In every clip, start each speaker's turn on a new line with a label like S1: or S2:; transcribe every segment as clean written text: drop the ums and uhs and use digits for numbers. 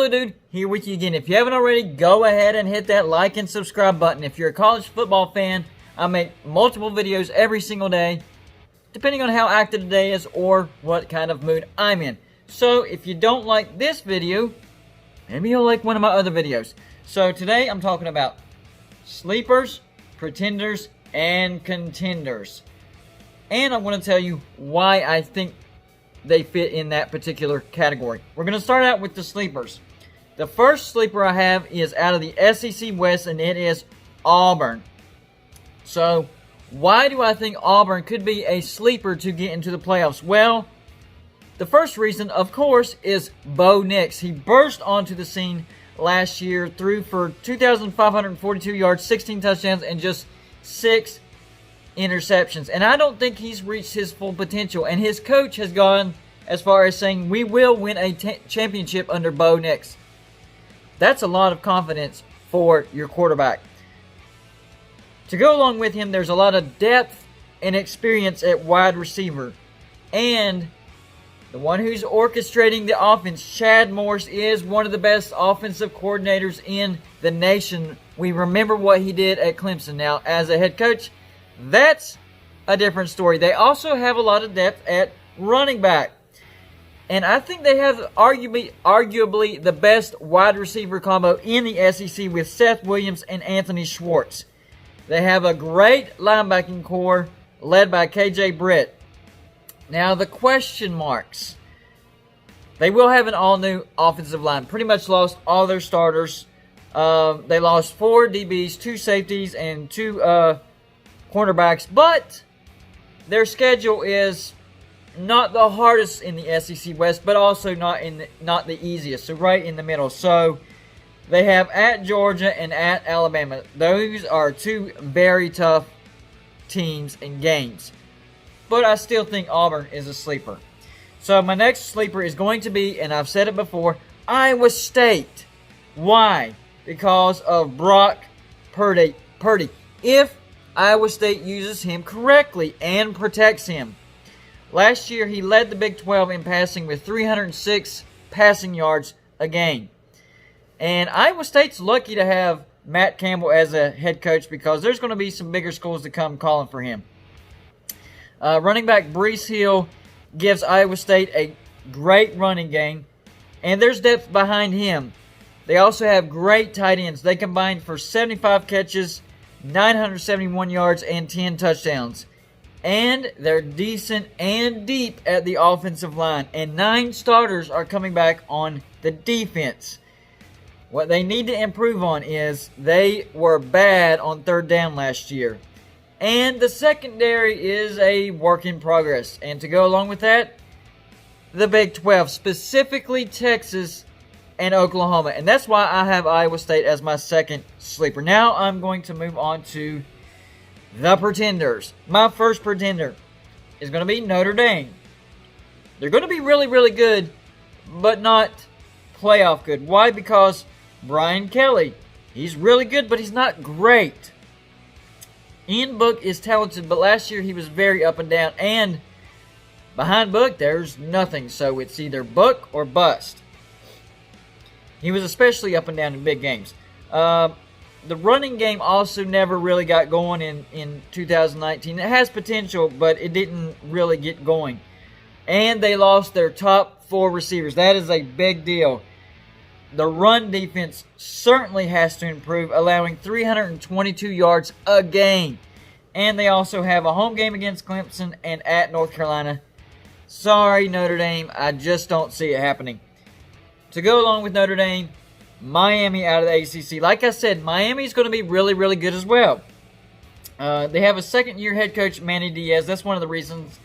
S1: Hello dude, here with you again. If you haven't already, go ahead and hit that like and subscribe button. If you're a college football fan, I make multiple videos every single day, depending on how active the day is or what kind of mood I'm in. So if you don't like this video, maybe you'll like one of my other videos. So today I'm talking about sleepers, pretenders, and contenders. And I'm going to tell you why I think they fit in that particular category. We're going to start out with the sleepers. The first sleeper I have is out of the SEC West, and it is Auburn. So, why do I think Auburn could be a sleeper to get into the playoffs? Well, the first reason, of course, is Bo Nix. He burst onto the scene last year, threw for 2,542 yards, 16 touchdowns, and just 6 interceptions. And I don't think he's reached his full potential. And his coach has gone as far as saying, we will win a championship under Bo Nix. That's a lot of confidence for your quarterback. To go along with him, there's a lot of depth and experience at wide receiver. And the one who's orchestrating the offense, Chad Morris, is one of the best offensive coordinators in the nation. We remember what he did at Clemson. Now, as a head coach, that's a different story. They also have a lot of depth at running back. And I think they have arguably the best wide receiver combo in the SEC with Seth Williams and Anthony Schwartz. They have a great linebacking core led by KJ Britt. Now, the question marks. They will have an all-new offensive line. Pretty much lost all their starters. They lost 4 DBs, 2 safeties, and 2 cornerbacks, but their schedule is not the hardest in the SEC West, but also not the easiest, so right in the middle. So they have at Georgia and at Alabama. Those are 2 very tough teams and games, but I still think Auburn is a sleeper. So my next sleeper is going to be, and I've said it before, Iowa State. Why? Because of Brock Purdy. If Iowa State uses him correctly and protects him. Last year, he led the Big 12 in passing with 306 passing yards a game. And Iowa State's lucky to have Matt Campbell as a head coach because there's going to be some bigger schools to come calling for him. Running back Breece Hill gives Iowa State a great running game, and there's depth behind him. They also have great tight ends. They combined for 75 catches, 971 yards, and 10 touchdowns. And they're decent and deep at the offensive line. And 9 starters are coming back on the defense. What they need to improve on is they were bad on third down last year. And the secondary is a work in progress. And to go along with that, the Big 12, specifically Texas and Oklahoma. And that's why I have Iowa State as my second sleeper. Now I'm going to move on to the pretenders. My first pretender is going to be Notre Dame. They're going to be really, really good, but not playoff good. Why? Because Brian Kelly, he's really good, but he's not great. Ian Book is talented, but last year he was very up and down. And behind Book, there's nothing. So it's either Book or bust. He was especially up and down in big games. The running game also never really got going in 2019. It has potential, but it didn't really get going. And they lost their top 4 receivers. That is a big deal. The run defense certainly has to improve, allowing 322 yards a game. And they also have a home game against Clemson and at North Carolina. Sorry, Notre Dame. I just don't see it happening. To go along with Notre Dame, Miami out of the ACC. Like I said, Miami's going to be really, really good as well. They have a second-year head coach, Manny Diaz. That's one of the reasons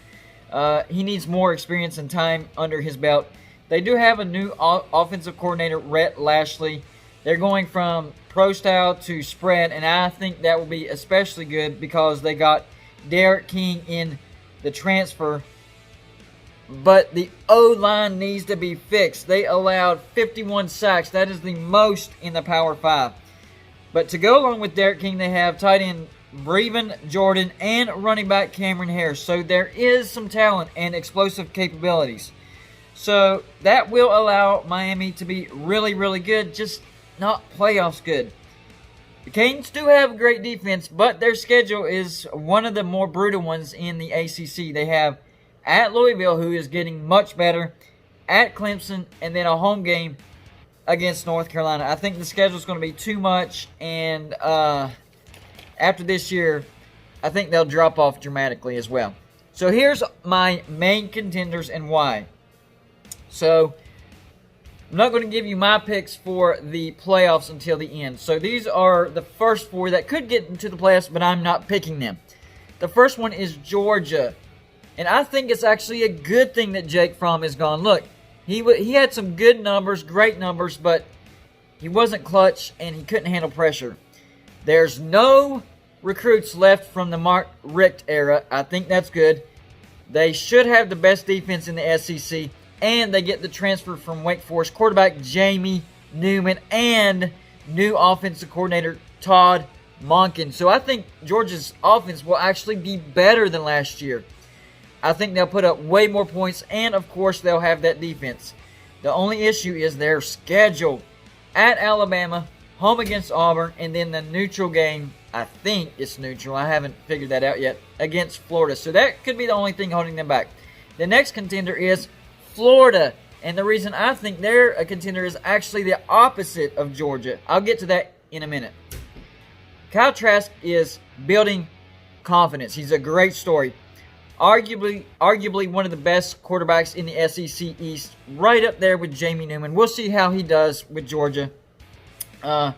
S1: he needs more experience and time under his belt. They do have a new offensive coordinator, Rhett Lashley. They're going from pro style to spread, and I think that will be especially good because they got Derek King in the transfer. But the O-line needs to be fixed. They allowed 51 sacks. That is the most in the Power 5. But to go along with Derek King, they have tight end Brevin Jordan and running back Cameron Harris. So there is some talent and explosive capabilities. So that will allow Miami to be really, really good, just not playoffs good. The Canes do have a great defense, but their schedule is one of the more brutal ones in the ACC. They have at Louisville, who is getting much better, at Clemson, and then a home game against North Carolina. I think the schedule is going to be too much, and after this year, I think they'll drop off dramatically as well. So here's my main contenders and why. So I'm not going to give you my picks for the playoffs until the end. So these are the first four that could get into the playoffs, but I'm not picking them. The first one is Georgia. And I think it's actually a good thing that Jake Fromm is gone. Look, he had some good numbers, great numbers, but he wasn't clutch and he couldn't handle pressure. There's no recruits left from the Mark Richt era. I think that's good. They should have the best defense in the SEC. And they get the transfer from Wake Forest quarterback Jamie Newman and new offensive coordinator Todd Monken. So I think Georgia's offense will actually be better than last year. I think they'll put up way more points, and of course they'll have that defense. The only issue is their schedule. At Alabama, home against Auburn, and then the neutral game, I think it's neutral, I haven't figured that out yet, against Florida. So that could be the only thing holding them back. The next contender is Florida, and the reason I think they're a contender is actually the opposite of Georgia. I'll get to that in a minute. Kyle Trask is building confidence. He's a great story. Arguably one of the best quarterbacks in the SEC East, right up there with Jamie Newman. We'll see how he does with Georgia. Wide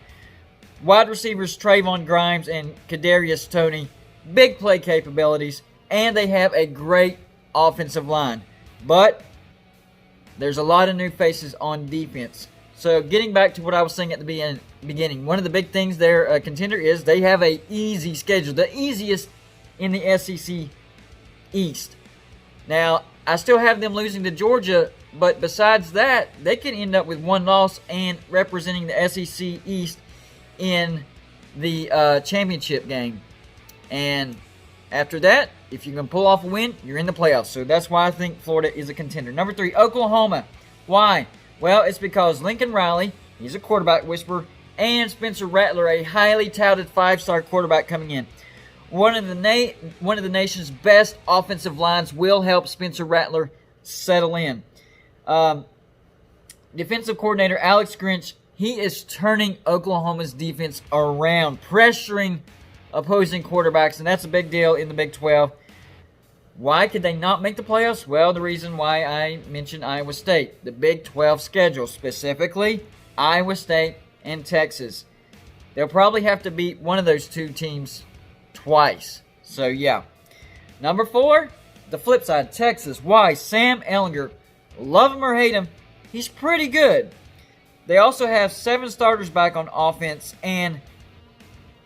S1: receivers Trayvon Grimes and Kadarius Toney, big play capabilities, and they have a great offensive line. But there's a lot of new faces on defense. So getting back to what I was saying at the beginning, one of the big things their contender is they have an easy schedule, the easiest in the SEC East. Now, I still have them losing to Georgia, but besides that, they can end up with one loss and representing the SEC East in the championship game. And after that, if you can pull off a win, you're in the playoffs. So that's why I think Florida is a contender. Number 3, Oklahoma. Why? Well, it's because Lincoln Riley, he's a quarterback whisperer, and Spencer Rattler, a highly touted 5-star quarterback coming in. One of the nation's best offensive lines will help Spencer Rattler settle in. Defensive coordinator Alex Grinch, he is turning Oklahoma's defense around, pressuring opposing quarterbacks, and that's a big deal in the Big 12. Why could they not make the playoffs? Well, the reason why I mentioned Iowa State. The Big 12 schedule, specifically Iowa State and Texas. They'll probably have to beat one of those two teams twice. So, yeah. Number 4, the flip side, Texas. Why? Sam Ehlinger. Love him or hate him, he's pretty good. They also have 7 starters back on offense, and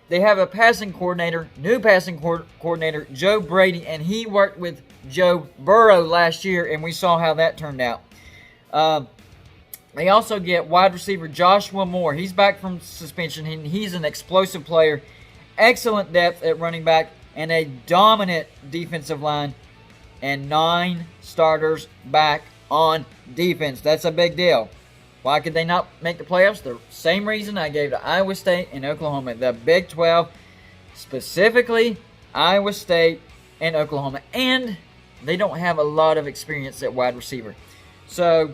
S1: they have a passing coordinator, new passing coordinator, Joe Brady, and he worked with Joe Burrow last year, and we saw how that turned out. They also get wide receiver Joshua Moore. He's back from suspension, and he's an explosive player. Excellent depth at running back, and a dominant defensive line, and 9 starters back on defense. That's a big deal. Why could they not make the playoffs? The same reason I gave to Iowa State and Oklahoma. The Big 12, specifically Iowa State and Oklahoma. And they don't have a lot of experience at wide receiver. So,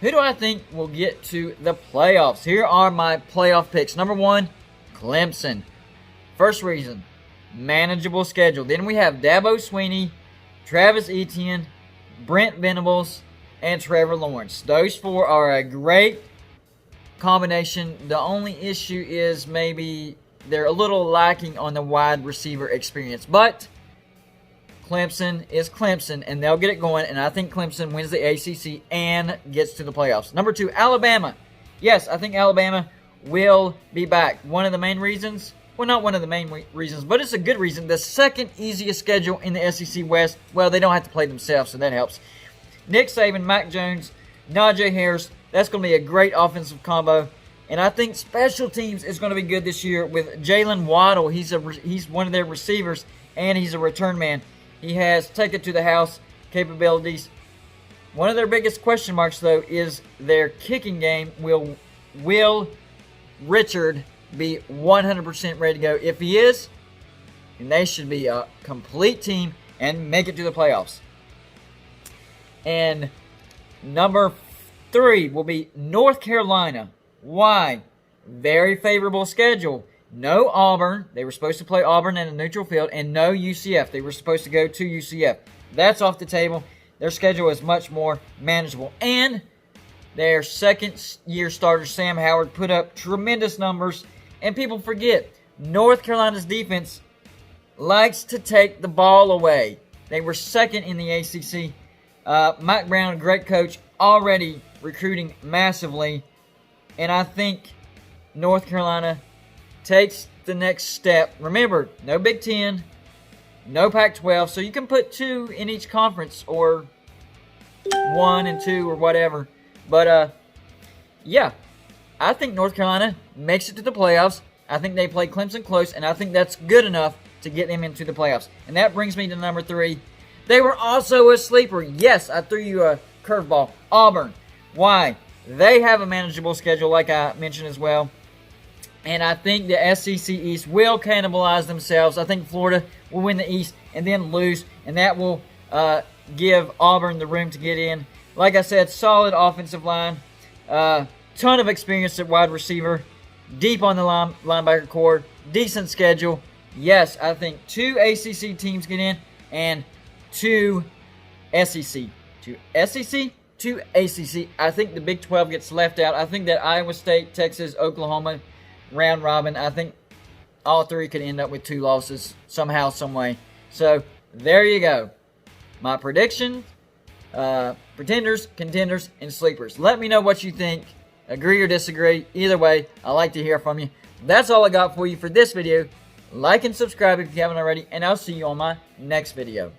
S1: who do I think will get to the playoffs? Here are my playoff picks. Number 1, Clemson. First reason, manageable schedule. Then we have Dabo Swinney, Travis Etienne, Brent Venables, and Trevor Lawrence. Those 4 are a great combination. The only issue is maybe they're a little lacking on the wide receiver experience. But Clemson is Clemson, and they'll get it going. And I think Clemson wins the ACC and gets to the playoffs. Number 2, Alabama. Yes, I think Alabama will be back. One of the main reasons, well, not one of the main reasons, but it's a good reason. The second easiest schedule in the SEC West. Well, they don't have to play themselves, so that helps. Nick Saban, Mac Jones, Najee Harris. That's going to be a great offensive combo. And I think special teams is going to be good this year with Jalen Waddle. He's one of their receivers, and he's a return man. He has take it to the house capabilities. One of their biggest question marks, though, is their kicking game. Will Richard be 100% ready to go? If he is, then they should be a complete team and make it to the playoffs. And number 3 will be North Carolina. Why? Very favorable schedule. No Auburn. They were supposed to play Auburn in a neutral field. And no UCF. They were supposed to go to UCF. That's off the table. Their schedule is much more manageable. And their second-year starter, Sam Howard, put up tremendous numbers. And people forget, North Carolina's defense likes to take the ball away. They were second in the ACC. Mike Brown, great coach, already recruiting massively. And I think North Carolina takes the next step. Remember, no Big Ten, no Pac-12, so you can put 2 in each conference, or 1 and 2 or whatever. But, yeah, I think North Carolina makes it to the playoffs. I think they play Clemson close, and I think that's good enough to get them into the playoffs. And that brings me to number 3. They were also a sleeper. Yes, I threw you a curveball. Auburn. Why? They have a manageable schedule, like I mentioned as well. And I think the SEC East will cannibalize themselves. I think Florida will win the East and then lose. And that will give Auburn the room to get in. Like I said, solid offensive line. Ton of experience at wide receiver. Deep on the linebacker core. Decent schedule. Yes, I think 2 ACC teams get in. And 2 SEC. 2 SEC? 2 ACC. I think the Big 12 gets left out. I think that Iowa State, Texas, Oklahoma, round robin, I think all 3 could end up with 2 losses somehow, some way. So, there you go. My predictions, pretenders, contenders, and sleepers. Let me know what you think. Agree or disagree. Either way, I like to hear from you. That's all I got for you for this video. Like and subscribe if you haven't already, and I'll see you on my next video.